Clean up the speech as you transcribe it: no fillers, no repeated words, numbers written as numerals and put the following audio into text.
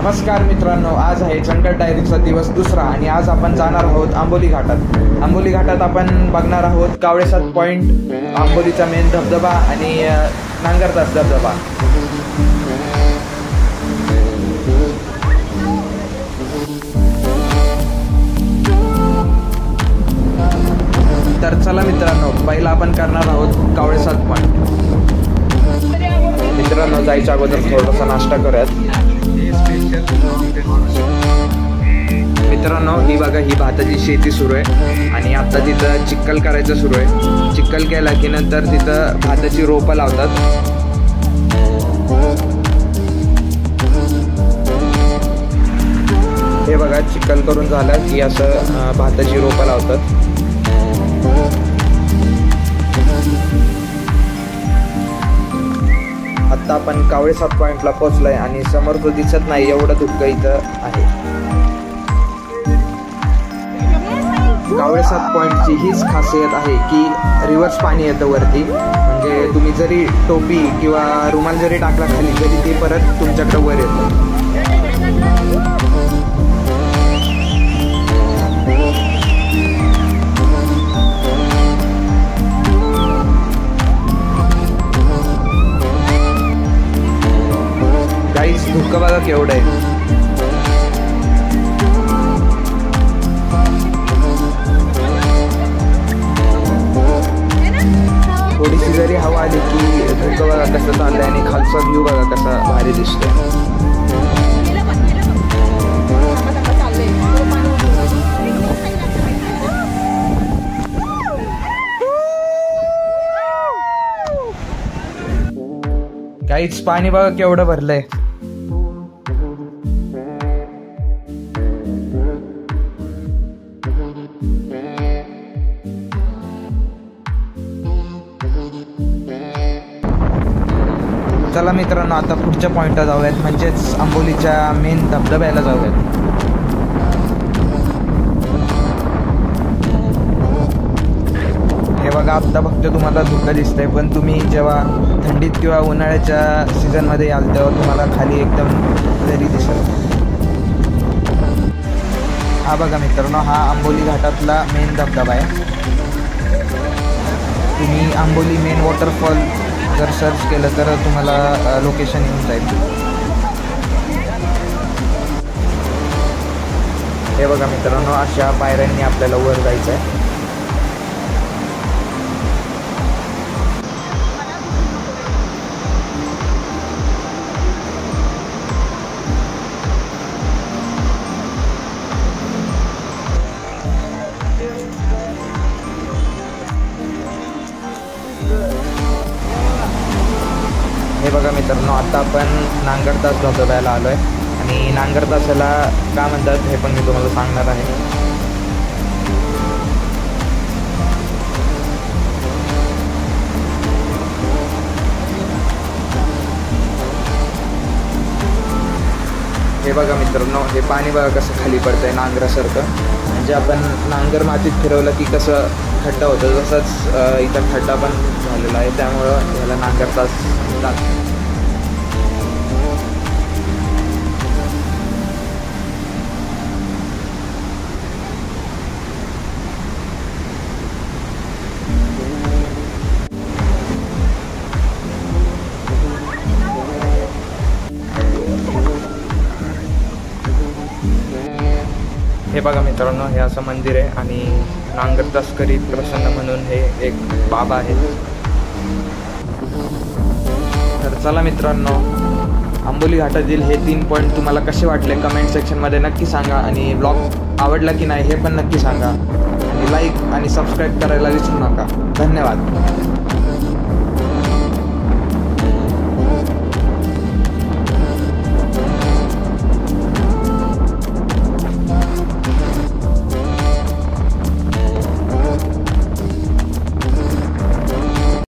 नमस्कार मित्रांनो, आज आहे चंदगड डायरीचा दिवस दुसरा आणि आज आपण जाणार आहोत आंबोली घाटात. आंबोली घाटात आपण बघणार आहोत कावळेसाद पॉइंट, आंबोलीचा मेन धबधबा आणि नांगरतास धबधबा. तर चला मित्रांनो, पहिला आपण करणार आहोत कावळेसाद पॉइंट. मित्रांनो, जायच्या अगोदर थोडासा नाश्ता करूयात. मित्रांनो, ही बघा, ही भाताची शेती सुरू आहे आणि आता तिथं चिक्कल करायचं सुरू आहे. चिक्कल केला की नंतर तिथं भाताची रोपं लावतात. हे बघा, चिक्कल करून झालं की असं भाताची रोपं लावतात. आता आपण कावळेसाद पॉइंटला पोहोचलोय आणि समोर तो दिसत नाही एवढं धुकं इथं आहे. कावळेसाद पॉइंटची हीच खासियत आहे की रिव्हर्स पाणी येतं वरती. म्हणजे तुम्ही जरी टोपी किंवा रुमाल जरी टाकला खाली तरी ते परत तुमच्याकडे वर येतं. गाईस, धुकं बघा केवढं आहे. थोडीशी जरी हवा आली की धुकं बघा कसं चाललंय आणि खालचा व्ह्यू बघा कसा भारी दिसतोय. काहीच पाणी बघा केवढं भरलंय. चला मित्रांनो, आता पुढच्या पॉइंटला जाऊयात, म्हणजेच आंबोलीच्या मेन धबधब्याला जाऊयात. हे बघा, आत्ता फक्त तुम्हाला धुकं दिसतंय, पण तुम्ही जेव्हा थंडीत किंवा उन्हाळ्याच्या सीझनमध्ये याल तेव्हा तुम्हाला खाली एकदम दरी दिसेल. हा बघा मित्रांनो, हा आंबोली घाटातला मेन धबधबा आहे. तुम्ही आंबोली मेन वॉटरफॉल जर सर्च केलं तर तुम्हाला लोकेशन येऊन जाईल. हे बघा मित्रांनो, अशा पायऱ्यांनी आपल्याला वर जायचं आहे. हे बघा मित्रांनो, आता आपण नांगरतास धबधब्याला आलो आहे आणि नांगरतासाला का म्हणतात हे पण मी तुम्हाला सांगणार आहे. हे बघा मित्रांनो, हे पाणी बघा कसं खाली पडतंय नांगरासारखं. म्हणजे आपण नांगर मातीत फिरवलं की कसं खड्डा होतं, तसंच इथं खड्डा पण झालेला आहे. त्यामुळं ह्याला नांगरतास लागतं. हे बघा मित्रांनो, हे असं मंदिर आहे आणि नांगरतास करीत प्रसन्न म्हणून हे एक बाबा आहे. तर चला मित्रांनो, आंबोली घाटातील हे 3 पॉईंट तुम्हाला कसे वाटले कमेंट सेक्शनमध्ये नक्की सांगा आणि ब्लॉग आवडला की नाही हे पण नक्की सांगा आणि लाईक आणि सबस्क्राईब करायला विसरू नका. धन्यवाद.